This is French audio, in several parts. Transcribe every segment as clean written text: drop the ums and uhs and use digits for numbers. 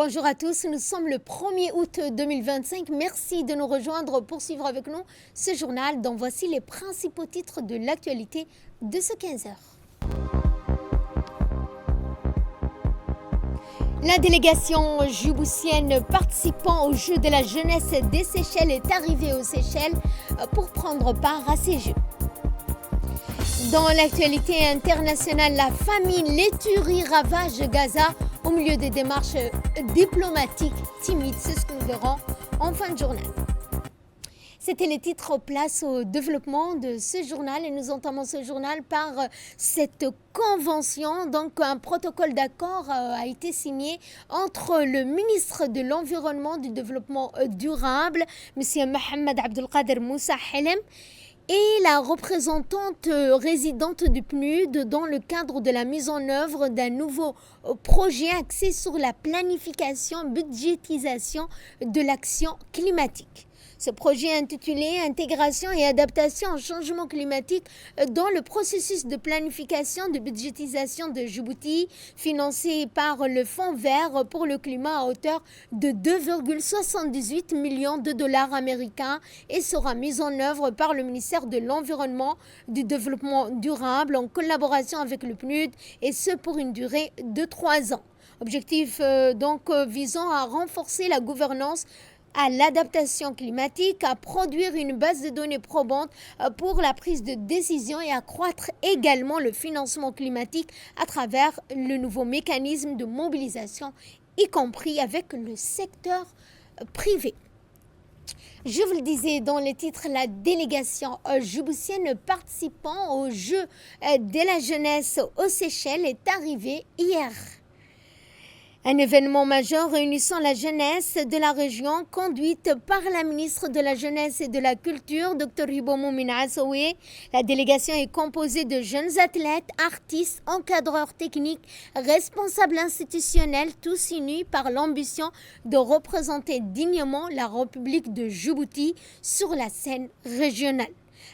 Bonjour à tous, nous sommes le 1er août 2025. Merci de nous rejoindre pour suivre avec nous ce journal dont voici les principaux titres de l'actualité de ce 15h. La délégation djiboutienne participant aux Jeux de la jeunesse des Seychelles est arrivée aux Seychelles pour prendre part à ces Jeux. Dans l'actualité internationale, la famine, les tueries ravagent Gaza au milieu des démarches diplomatiques timides. C'est ce que nous verrons en fin de journal. C'était les titres. Place au développement de ce journal et nous entamons ce journal par cette convention. Donc un protocole d'accord a été signé entre le ministre de l'Environnement, du Développement durable, M. Mohamed Abdelkader Moussa Helem, et la représentante résidente du PNUD dans le cadre de la mise en œuvre d'un nouveau projet axé sur la planification, budgétisation de l'action climatique. Ce projet intitulé Intégration et adaptation au changement climatique dans le processus de planification de budgétisation de Djibouti, financé par le Fonds vert pour le climat à hauteur de 2,78 millions de dollars américains et sera mis en œuvre par le ministère de l'Environnement, du Développement durable en collaboration avec le PNUD et ce pour une durée de 3 ans. Objectif visant à renforcer la gouvernance à l'adaptation climatique, à produire une base de données probante pour la prise de décision et accroître également le financement climatique à travers le nouveau mécanisme de mobilisation, y compris avec le secteur privé. Je vous le disais dans les titres, la délégation djiboutienne participant aux Jeux de la jeunesse aux Seychelles est arrivée hier. Un événement majeur réunissant la jeunesse de la région, conduite par la ministre de la Jeunesse et de la Culture, Dr Hibo Moumin Assowe. La délégation est composée de jeunes athlètes, artistes, encadreurs techniques, responsables institutionnels, tous unis par l'ambition de représenter dignement la République de Djibouti sur la scène régionale.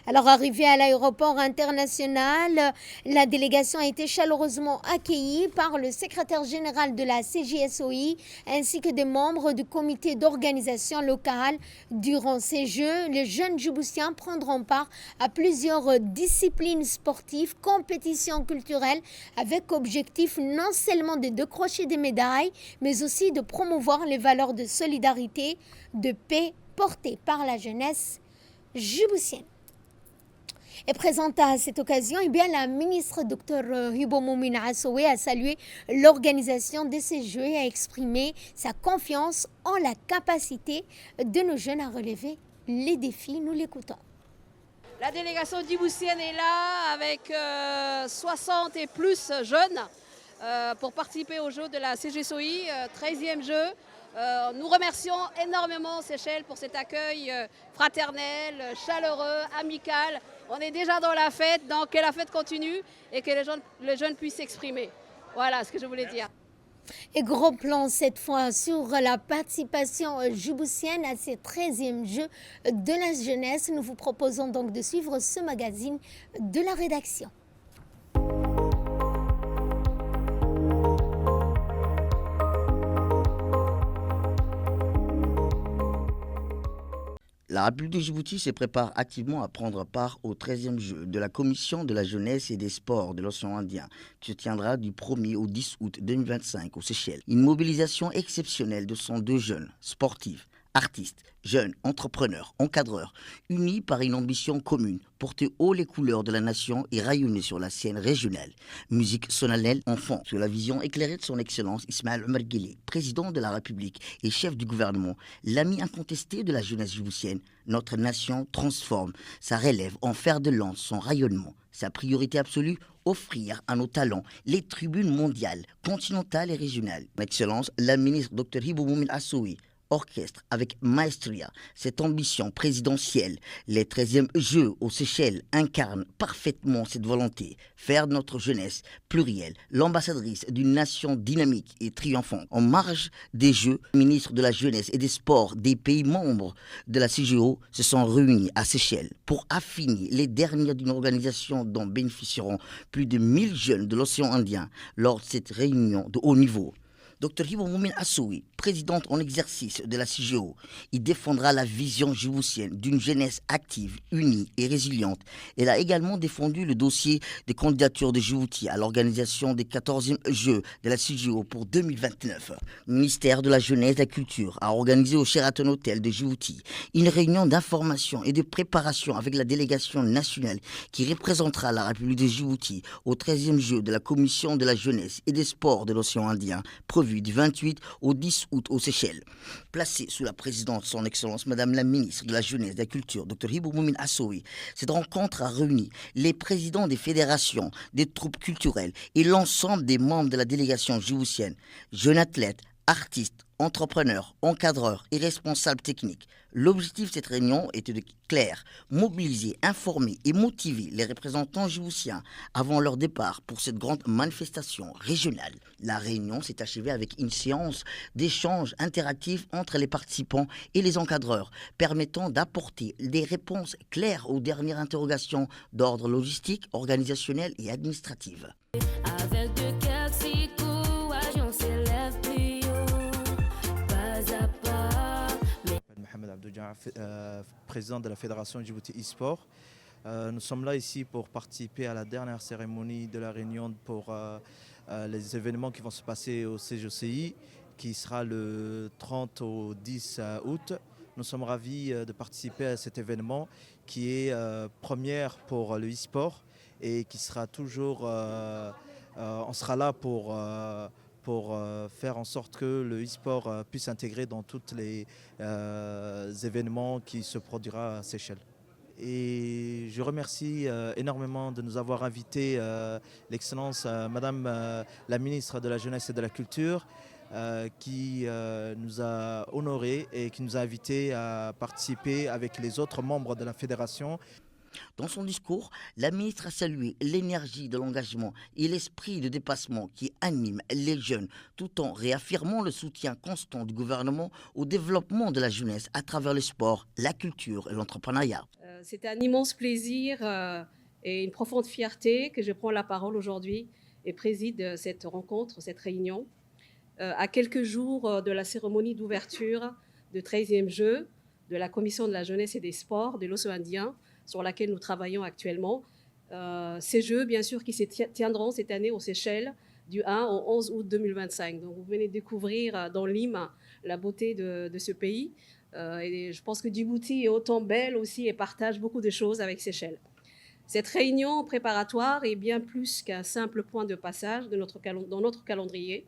Alors, arrivée à l'aéroport international, la délégation a été chaleureusement accueillie par le secrétaire général de la CJSOI ainsi que des membres du comité d'organisation locale. Durant ces Jeux, les jeunes Djiboutiens prendront part à plusieurs disciplines sportives, compétitions culturelles, avec objectif non seulement de décrocher des médailles, mais aussi de promouvoir les valeurs de solidarité, de paix portées par la jeunesse djiboutienne. Et présente à cette occasion, la ministre Dr Hibo Moumin Assowe a salué l'organisation de ces Jeux et a exprimé sa confiance en la capacité de nos jeunes à relever les défis. Nous l'écoutons. La délégation djiboutienne est là avec 60 et plus jeunes pour participer aux Jeux de la CJSOI, 13e jeu. Nous remercions énormément Seychelles pour cet accueil fraternel, chaleureux, amical. On est déjà dans la fête, donc que la fête continue et que les jeunes puissent s'exprimer. Voilà ce que je voulais dire. Et gros plan cette fois sur la participation djiboutienne à ces 13e Jeux de la jeunesse. Nous vous proposons donc de suivre ce magazine de la rédaction. La République de Djibouti se prépare activement à prendre part au 13e jeu de la Commission de la jeunesse et des sports de l'océan Indien, qui se tiendra du 1er au 10 août 2025 aux Seychelles. Une mobilisation exceptionnelle de 102 jeunes, sportifs, artistes, jeunes, entrepreneurs, encadreurs, unis par une ambition commune, porter haut les couleurs de la nation et rayonner sur la scène régionale. Musique solennelle, enfant, sur la vision éclairée de son Excellence Ismaël Omar Guelleh, président de la République et chef du gouvernement, l'ami incontesté de la jeunesse djiboutienne, notre nation transforme sa relève en fer de lance, son rayonnement. Sa priorité absolue, offrir à nos talents les tribunes mondiales, continentales et régionales. Excellence, la ministre Dr Hibo Moumin Assowe, orchestre avec maestria cette ambition présidentielle. Les 13e Jeux aux Seychelles incarnent parfaitement cette volonté, faire de notre jeunesse plurielle l'ambassadrice d'une nation dynamique et triomphante. En marge des Jeux, les ministres de la jeunesse et des sports des pays membres de la CJO se sont réunis à Seychelles pour affiner les dernières d'une organisation dont bénéficieront plus de 1000 jeunes de l'océan Indien lors de cette réunion de haut niveau. Dr Hibo Moumin Assowe, présidente en exercice de la CIGEO. Il défendra la vision djiboutienne d'une jeunesse active, unie et résiliente. Elle a également défendu le dossier des candidatures de Djibouti à l'organisation des 14e Jeux de la CIGEO pour 2029. Le ministère de la Jeunesse et de la Culture a organisé au Sheraton Hotel de Djibouti une réunion d'information et de préparation avec la délégation nationale qui représentera la République de Djibouti au 13e Jeux de la Commission de la Jeunesse et des Sports de l'Océan Indien, prévu du 28 au 10 août aux Seychelles. Placée sous la présidence de son Excellence Madame la Ministre de la Jeunesse et de la Culture, Dr Hibou Moumin Assoui, cette rencontre a réuni les présidents des fédérations, des troupes culturelles et l'ensemble des membres de la délégation djiboutienne, jeunes athlètes, artistes, entrepreneurs, encadreurs et responsables techniques. L'objectif de cette réunion était de clair, mobiliser, informer et motiver les représentants djiboutiens avant leur départ pour cette grande manifestation régionale. La réunion s'est achevée avec une séance d'échange interactif entre les participants et les encadreurs, permettant d'apporter des réponses claires aux dernières interrogations d'ordre logistique, organisationnel et administratif. Avec de président de la Fédération Djibouti e-sport. Nous sommes là ici pour participer à la dernière cérémonie de la réunion pour les événements qui vont se passer au CGCI, qui sera le 30 au 10 août. Nous sommes ravis de participer à cet événement qui est première pour le e-sport et qui sera toujours... on sera là pour faire en sorte que le e-sport puisse s'intégrer dans tous les événements qui se produira à Seychelles. Et je remercie énormément de nous avoir invité l'excellence Madame la ministre de la Jeunesse et de la Culture qui nous a honorés et qui nous a invités à participer avec les autres membres de la fédération. Dans son discours, la ministre a salué l'énergie de l'engagement et l'esprit de dépassement qui anime les jeunes, tout en réaffirmant le soutien constant du gouvernement au développement de la jeunesse à travers le sport, la culture et l'entrepreneuriat. C'est un immense plaisir et une profonde fierté que je prends la parole aujourd'hui et préside cette rencontre, cette réunion. À quelques jours de la cérémonie d'ouverture du 13e jeu de la Commission de la Jeunesse et des Sports de l'Océan Indien, sur laquelle nous travaillons actuellement. Ces Jeux, bien sûr, qui se tiendront cette année aux Seychelles du 1 au 11 août 2025. Donc, vous venez de découvrir dans l'hymne la beauté de ce pays. Et je pense que Djibouti est autant belle aussi et partage beaucoup de choses avec Seychelles. Cette réunion préparatoire est bien plus qu'un simple point de passage dans notre calendrier.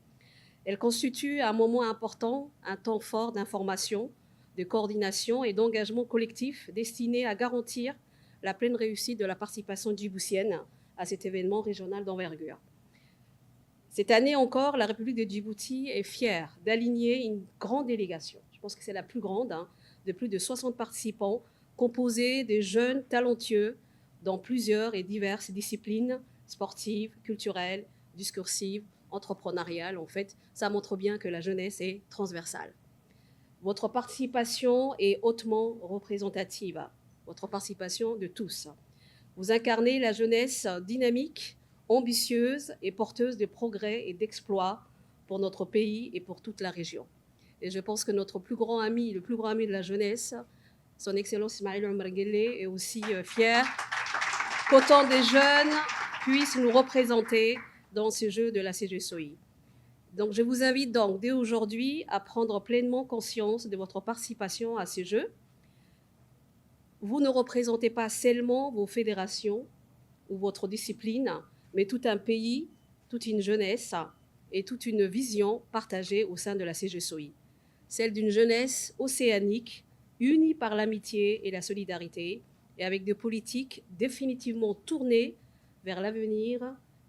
Elle constitue un moment important, un temps fort d'information, de coordination et d'engagement collectif destiné à garantir la pleine réussite de la participation djiboutienne à cet événement régional d'envergure. Cette année encore, la République de Djibouti est fière d'aligner une grande délégation, je pense que c'est la plus grande, de plus de 60 participants, composée de jeunes talentueux dans plusieurs et diverses disciplines sportives, culturelles, discursives, entrepreneuriales. En fait, ça montre bien que la jeunesse est transversale. Votre participation est hautement représentative, votre participation de tous. Vous incarnez la jeunesse dynamique, ambitieuse et porteuse de progrès et d'exploits pour notre pays et pour toute la région. Et je pense que notre plus grand ami, le plus grand ami de la jeunesse, son Excellence Ismaïl Omar Guelleh, est aussi fier qu'autant de jeunes puissent nous représenter dans ces Jeux de la CGSOI. Donc, je vous invite donc dès aujourd'hui à prendre pleinement conscience de votre participation à ces Jeux. Vous ne représentez pas seulement vos fédérations ou votre discipline, mais tout un pays, toute une jeunesse et toute une vision partagée au sein de la CGSOI. Celle d'une jeunesse océanique, unie par l'amitié et la solidarité, et avec des politiques définitivement tournées vers l'avenir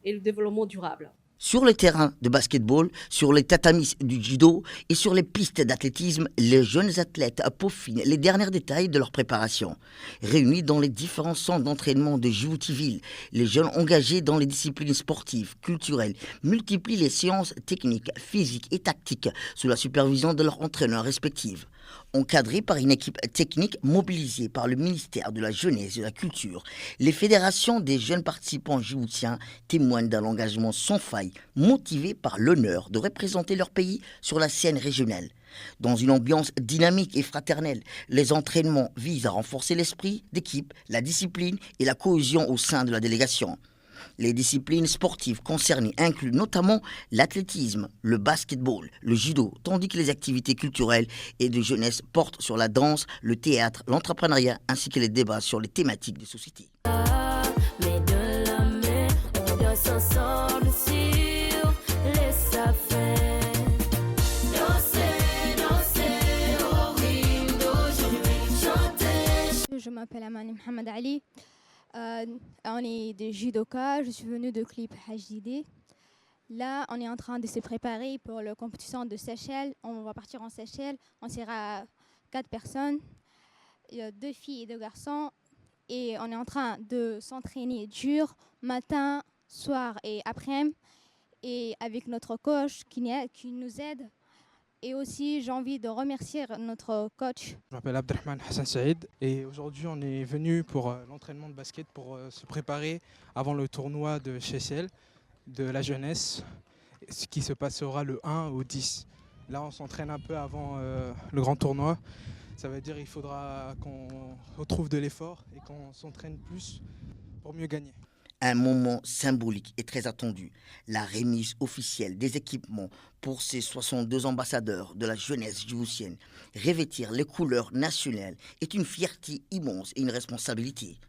et le développement durable. Sur le terrain de basketball, sur les tatamis du judo et sur les pistes d'athlétisme, les jeunes athlètes peaufinent les derniers détails de leur préparation. Réunis dans les différents centres d'entraînement de Djibouti-Ville, les jeunes engagés dans les disciplines sportives, culturelles, multiplient les séances techniques, physiques et tactiques sous la supervision de leurs entraîneurs respectifs. Encadrés par une équipe technique mobilisée par le ministère de la Jeunesse et de la Culture, les fédérations des jeunes participants djiboutiens témoignent d'un engagement sans faille, motivés par l'honneur de représenter leur pays sur la scène régionale. Dans une ambiance dynamique et fraternelle, les entraînements visent à renforcer l'esprit d'équipe, la discipline et la cohésion au sein de la délégation. Les disciplines sportives concernées incluent notamment l'athlétisme, le basketball, le judo, tandis que les activités culturelles et de jeunesse portent sur la danse, le théâtre, l'entrepreneuriat ainsi que les débats sur les thématiques de société. Mais de la main, on danse ensemble sur les affaires. Danser, danser, au rythme d'aujourd'hui, chanter. Je m'appelle Amani Mohamed Ali. On est des judokas. Je suis venue de Clip HDD. Là, on est en train de se préparer pour la compétition de Seychelles. On va partir en Seychelles. On sera 4 personnes. Il y a 2 filles et 2 garçons. Et on est en train de s'entraîner dur, matin, soir et après-midi. Et avec notre coach qui nous aide. Et aussi, j'ai envie de remercier notre coach. Je m'appelle Abdelrahman Hassan Saïd et aujourd'hui on est venu pour l'entraînement de basket pour se préparer avant le tournoi de Seychelles de la jeunesse, ce qui se passera le 1 au 10. Là on s'entraîne un peu avant le grand tournoi. Ça veut dire qu'il faudra qu'on retrouve de l'effort et qu'on s'entraîne plus pour mieux gagner. Un moment symbolique et très attendu, la remise officielle des équipements pour ces 62 ambassadeurs de la jeunesse djiboutienne. Revêtir les couleurs nationales est une fierté immense et une responsabilité.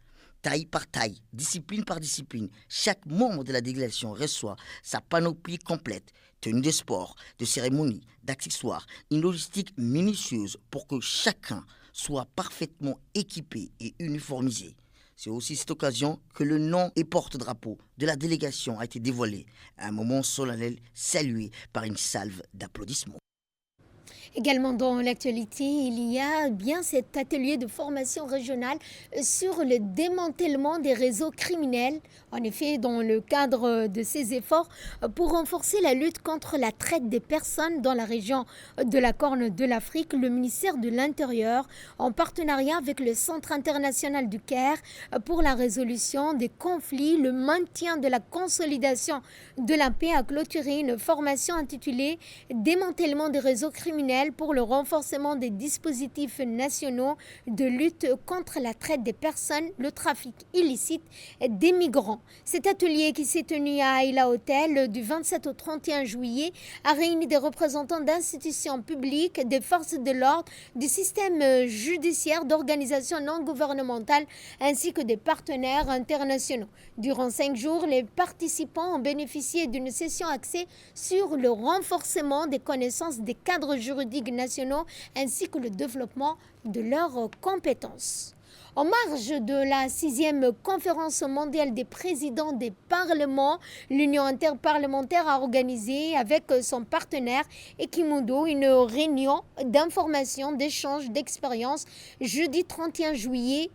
Taille par taille, discipline par discipline, chaque membre de la délégation reçoit sa panoplie complète, tenue de sport, de cérémonies, d'accessoires, une logistique minutieuse pour que chacun soit parfaitement équipé et uniformisé. C'est aussi cette occasion que le nom et porte-drapeau de la délégation a été dévoilé, un moment solennel salué par une salve d'applaudissements. Également dans l'actualité, il y a bien cet atelier de formation régionale sur le démantèlement des réseaux criminels. En effet, dans le cadre de ces efforts pour renforcer la lutte contre la traite des personnes dans la région de la Corne de l'Afrique, le ministère de l'Intérieur, en partenariat avec le Centre international du Caire pour la résolution des conflits, le maintien de la consolidation de la paix, a clôturé une formation intitulée « Démantèlement des réseaux criminels » pour le renforcement des dispositifs nationaux de lutte contre la traite des personnes, le trafic illicite des migrants. Cet atelier qui s'est tenu à Aïla Hotel du 27 au 31 juillet a réuni des représentants d'institutions publiques, des forces de l'ordre, du système judiciaire, d'organisations non gouvernementales ainsi que des partenaires internationaux. Durant 5 jours, les participants ont bénéficié d'une session axée sur le renforcement des connaissances des cadres juridiques nationaux ainsi que le développement de leurs compétences. En marge de la 6e conférence mondiale des présidents des parlements, l'Union interparlementaire a organisé avec son partenaire Equimundo une réunion d'information, d'échange, d'expériences jeudi 31 juillet.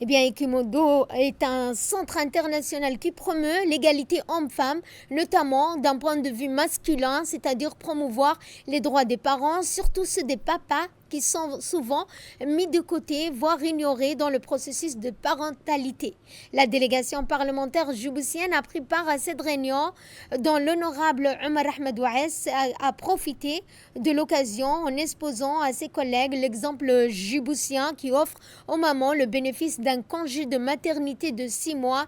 Equimundo est un centre international qui promeut l'égalité homme-femme, notamment d'un point de vue masculin, c'est-à-dire promouvoir les droits des parents, surtout ceux des papas, qui sont souvent mis de côté, voire ignorés dans le processus de parentalité. La délégation parlementaire djiboutienne a pris part à cette réunion dont l'honorable Omar Ahmed Ouaes a profité de l'occasion en exposant à ses collègues l'exemple djiboutien qui offre aux mamans le bénéfice d'un congé de maternité de 6 mois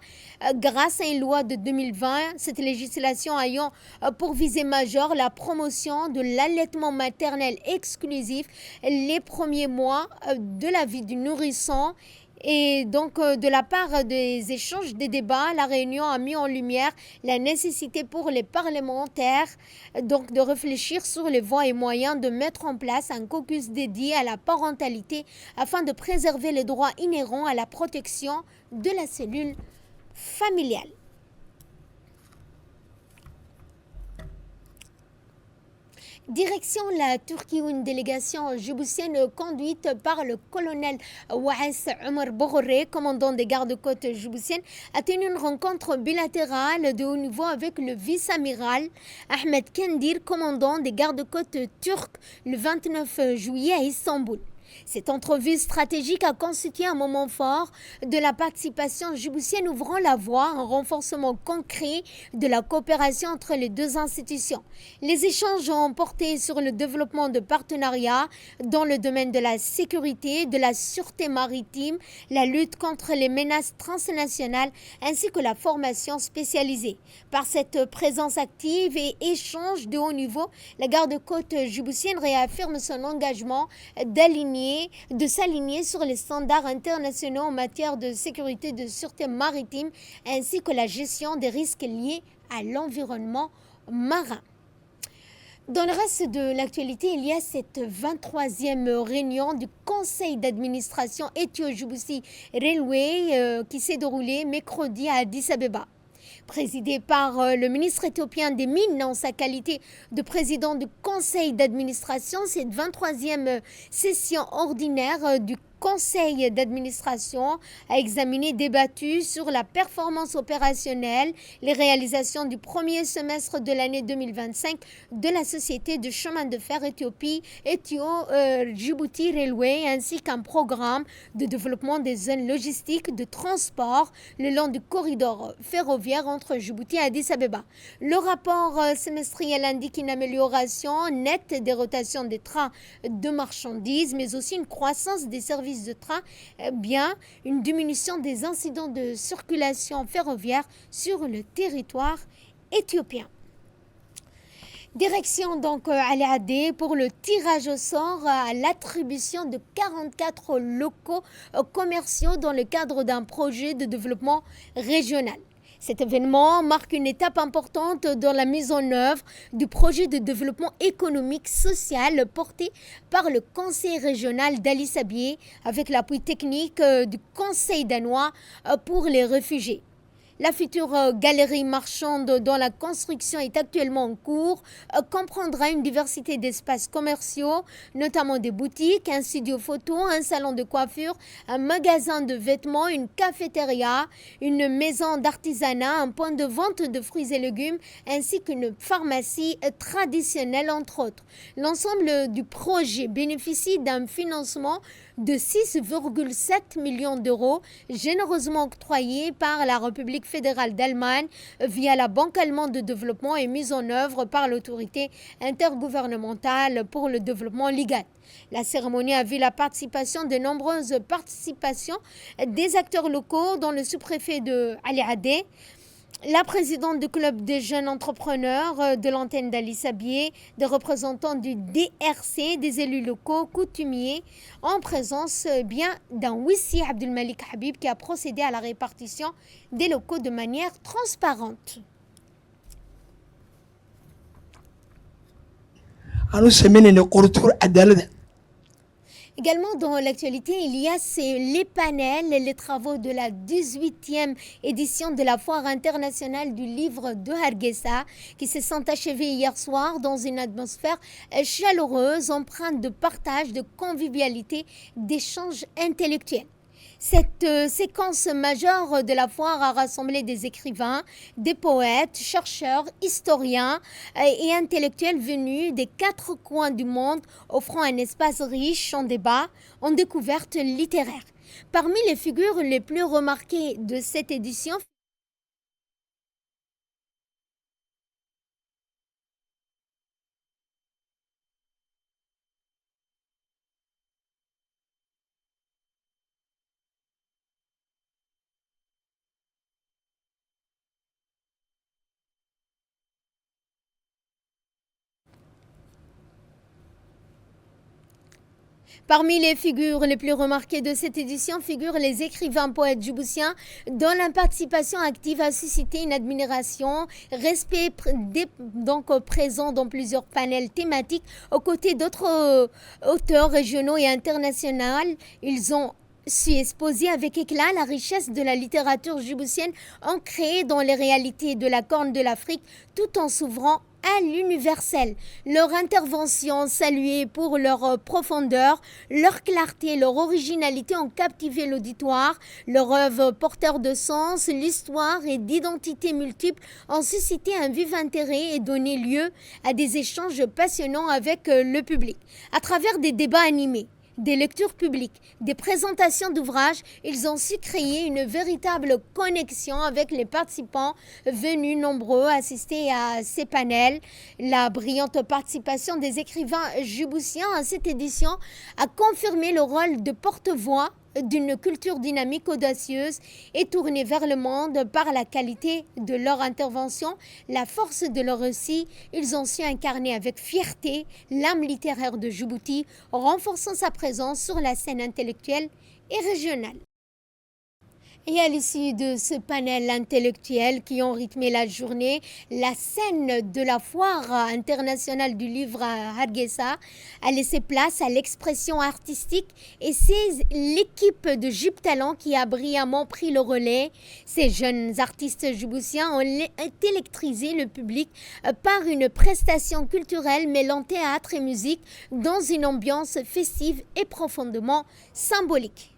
grâce à une loi de 2020, cette législation ayant pour visée majeure la promotion de l'allaitement maternel exclusif les premiers mois de la vie du nourrisson. Et donc, de la part des échanges, des débats, la réunion a mis en lumière la nécessité pour les parlementaires donc, de réfléchir sur les voies et moyens de mettre en place un caucus dédié à la parentalité afin de préserver les droits inhérents à la protection de la cellule familiale. Direction la Turquie où une délégation djiboutienne conduite par le colonel Ouaes Omar Boghoré, commandant des gardes-côtes djiboutiennes, a tenu une rencontre bilatérale de haut niveau avec le vice-amiral Ahmed Kendir, commandant des gardes-côtes turcs, le 29 juillet à Istanbul. Cette entrevue stratégique a constitué un moment fort de la participation djiboutienne, ouvrant la voie à un renforcement concret de la coopération entre les deux institutions. Les échanges ont porté sur le développement de partenariats dans le domaine de la sécurité, de la sûreté maritime, la lutte contre les menaces transnationales ainsi que la formation spécialisée. Par cette présence active et échange de haut niveau, la garde-côte djiboutienne réaffirme son engagement de s'aligner sur les standards internationaux en matière de sécurité et de sûreté maritime ainsi que la gestion des risques liés à l'environnement marin. Dans le reste de l'actualité, il y a cette 23e réunion du conseil d'administration Ethio-Djibouti Railway qui s'est déroulée mercredi à Addis Abeba. Présidé par le ministre éthiopien des Mines en sa qualité de président du conseil d'administration, cette 23e session ordinaire du conseil d'administration a examiné, débattu sur la performance opérationnelle, les réalisations du premier semestre de l'année 2025 de la société de chemin de fer Éthiopie Ethio-Djibouti Railway ainsi qu'un programme de développement des zones logistiques de transport le long du corridor ferroviaire entre Djibouti et Addis Abeba. Le rapport semestriel indique une amélioration nette des rotations des trains de marchandises mais aussi une croissance des services de train, bien une diminution des incidents de circulation ferroviaire sur le territoire éthiopien. Direction donc à l'AD pour le tirage au sort à l'attribution de 44 locaux commerciaux dans le cadre d'un projet de développement régional. Cet événement marque une étape importante dans la mise en œuvre du projet de développement économique social porté par le Conseil régional d'Ali Sabié avec l'appui technique du Conseil danois pour les réfugiés. La future galerie marchande dont la construction est actuellement en cours comprendra une diversité d'espaces commerciaux, notamment des boutiques, un studio photo, un salon de coiffure, un magasin de vêtements, une cafétéria, une maison d'artisanat, un point de vente de fruits et légumes, ainsi qu'une pharmacie traditionnelle entre autres. L'ensemble du projet bénéficie d'un financement de 6,7 millions d'euros généreusement octroyés par la République fédérale d'Allemagne via la Banque allemande de développement et mis en œuvre par l'autorité intergouvernementale pour le développement LIGAD. La cérémonie a vu la participation de nombreuses participations des acteurs locaux dont le sous-préfet de Ali Adé, la présidente du club des jeunes entrepreneurs de l'antenne d'Ali Sabié, des représentants du DRC, des élus locaux, coutumiers, en présence bien d'un Wissi Abdelmalik Habib qui a procédé à la répartition des locaux de manière transparente. Également dans l'actualité, il y a les panels, les travaux de la 18e édition de la Foire internationale du livre de Hargeisa qui se sont achevés hier soir dans une atmosphère chaleureuse, empreinte de partage, de convivialité, d'échanges intellectuels. Cette séquence majeure de la foire a rassemblé des écrivains, des poètes, chercheurs, historiens et intellectuels venus des 4 coins du monde, offrant un espace riche en débats, en découvertes littéraires. Parmi les figures les plus remarquées de cette édition, Parmi les figures les plus remarquées de cette édition figurent les écrivains poètes djiboutiens dont la participation active a suscité une admiration, respect donc présent dans plusieurs panels thématiques aux côtés d'autres auteurs régionaux et internationaux. Ils ont su exposer avec éclat la richesse de la littérature djiboutienne ancrée dans les réalités de la Corne de l'Afrique tout en s'ouvrant à l'universel. Leur intervention, saluée pour leur profondeur, leur clarté, leur originalité ont captivé l'auditoire. Leur œuvre porteur de sens, l'histoire et d'identités multiples ont suscité un vif intérêt et donné lieu à des échanges passionnants avec le public. À travers des débats animés, des lectures publiques, des présentations d'ouvrages. Ils ont su créer une véritable connexion avec les participants venus nombreux assister à ces panels. La brillante participation des écrivains djiboutiens à cette édition a confirmé le rôle de porte-voix d'une culture dynamique audacieuse et tournée vers le monde par la qualité de leur intervention, la force de leur récit. Ils ont su incarner avec fierté l'âme littéraire de Djibouti, renforçant sa présence sur la scène intellectuelle et régionale. Et à l'issue de ce panel intellectuel qui ont rythmé la journée, la scène de la foire internationale du livre à Hargeisa a laissé place à l'expression artistique et c'est l'équipe de Jib Talent qui a brillamment pris le relais. Ces jeunes artistes djiboutiens ont électrisé le public par une prestation culturelle mêlant théâtre et musique dans une ambiance festive et profondément symbolique.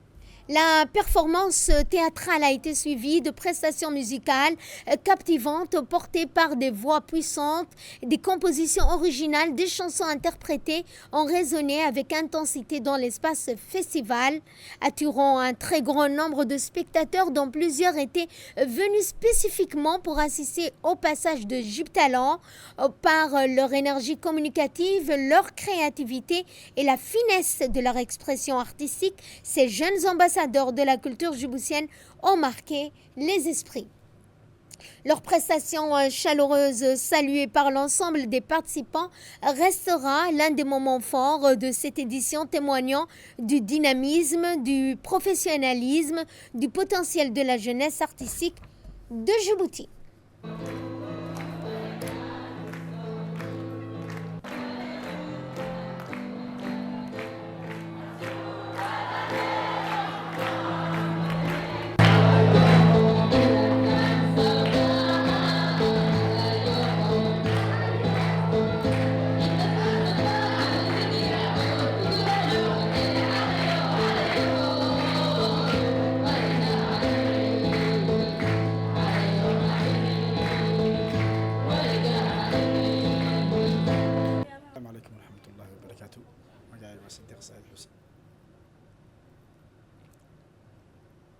La performance théâtrale a été suivie de prestations musicales captivantes portées par des voix puissantes, des compositions originales, des chansons interprétées ont résonné avec intensité dans l'espace festival, attirant un très grand nombre de spectateurs dont plusieurs étaient venus spécifiquement pour assister au passage de Jib Talent par leur énergie communicative, leur créativité et la finesse de leur expression artistique. Ces jeunes ambassadeurs de la culture djiboutienne ont marqué les esprits. Leur prestation chaleureuse, saluée par l'ensemble des participants, restera l'un des moments forts de cette édition, témoignant du dynamisme, du professionnalisme, du potentiel de la jeunesse artistique de Djibouti.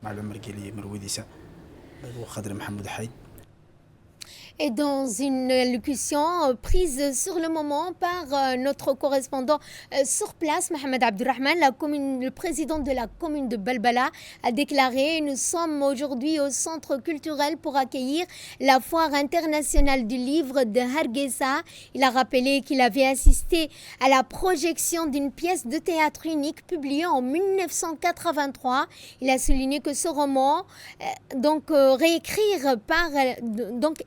معلوم مرقلي مرويديسا وخضر محمود حي. Et dans une allocution prise sur le moment par notre correspondant sur place, Mohamed Abdurrahman, le président de la commune de Balbala, a déclaré « Nous sommes aujourd'hui au centre culturel pour accueillir la foire internationale du livre de Hargeisa ». Il a rappelé qu'il avait assisté à la projection d'une pièce de théâtre unique publiée en 1983. Il a souligné que ce roman,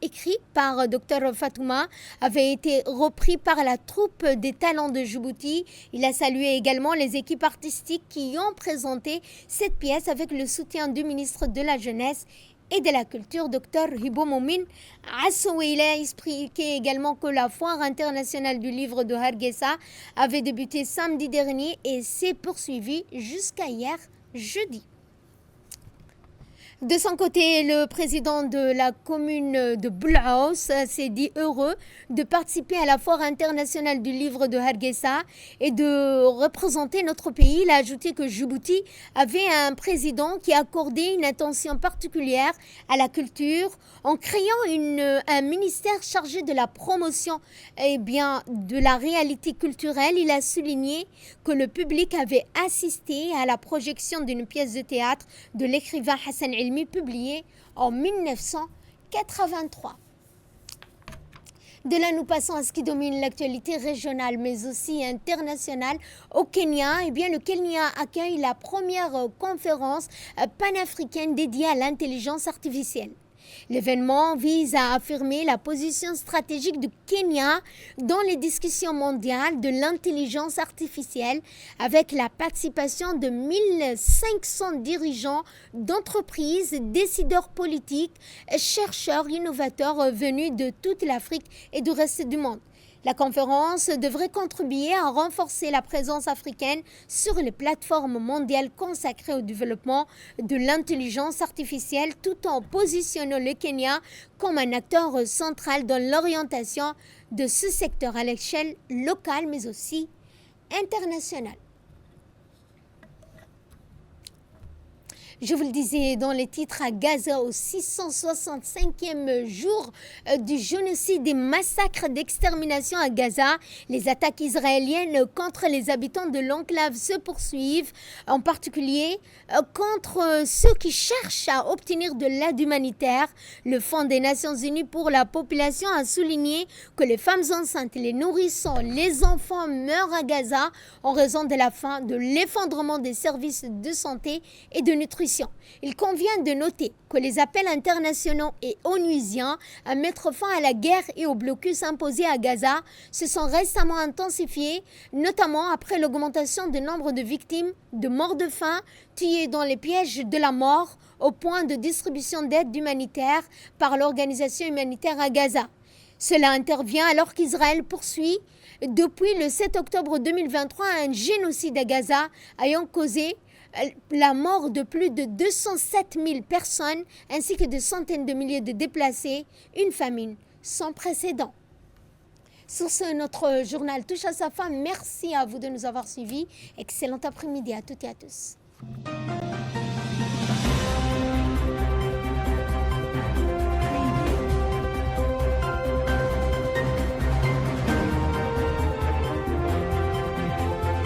écrit par Dr Fatouma, avait été repris par la troupe des talents de Djibouti. Il a salué également les équipes artistiques qui ont présenté cette pièce avec le soutien du ministre de la Jeunesse et de la Culture, Dr Hibo Moumin Assoui. Il a expliqué également que la foire internationale du livre de Hargeisa avait débuté samedi dernier et s'est poursuivie jusqu'à hier, jeudi. De son côté, le président de la commune de Boulaous s'est dit heureux de participer à la foire internationale du livre de Hargeisa et de représenter notre pays. Il a ajouté que Djibouti avait un président qui accordait une attention particulière à la culture en créant un ministère chargé de la promotion de la réalité culturelle. Il a souligné que le public avait assisté à la projection d'une pièce de théâtre de l'écrivain Hassan Ilmi publié en 1983. De là, nous passons à ce qui domine l'actualité régionale, mais aussi internationale. Au Kenya, le Kenya accueille la première conférence panafricaine dédiée à l'intelligence artificielle. L'événement vise à affirmer la position stratégique du Kenya dans les discussions mondiales de l'intelligence artificielle avec la participation de 1500 dirigeants d'entreprises, décideurs politiques, chercheurs, innovateurs venus de toute l'Afrique et du reste du monde. La conférence devrait contribuer à renforcer la présence africaine sur les plateformes mondiales consacrées au développement de l'intelligence artificielle tout en positionnant le Kenya comme un acteur central dans l'orientation de ce secteur à l'échelle locale mais aussi internationale. Je vous le disais dans les titres, à Gaza, au 665e jour du génocide et massacre d'extermination à Gaza, les attaques israéliennes contre les habitants de l'enclave se poursuivent, en particulier contre ceux qui cherchent à obtenir de l'aide humanitaire. Le Fonds des Nations Unies pour la population a souligné que les femmes enceintes, les nourrissons, les enfants meurent à Gaza en raison de la faim, de l'effondrement des services de santé et de nutrition. Il convient de noter que les appels internationaux et onusiens à mettre fin à la guerre et au blocus imposé à Gaza se sont récemment intensifiés, notamment après l'augmentation du nombre de victimes de morts de faim tuées dans les pièges de la mort au point de distribution d'aide humanitaire par l'organisation humanitaire à Gaza. Cela intervient alors qu'Israël poursuit depuis le 7 octobre 2023 un génocide à Gaza ayant causé la mort de plus de 207 000 personnes ainsi que de centaines de milliers de déplacés, une famine sans précédent. Sur ce, notre journal touche à sa fin. Merci à vous de nous avoir suivis. Excellent après-midi à toutes et à tous.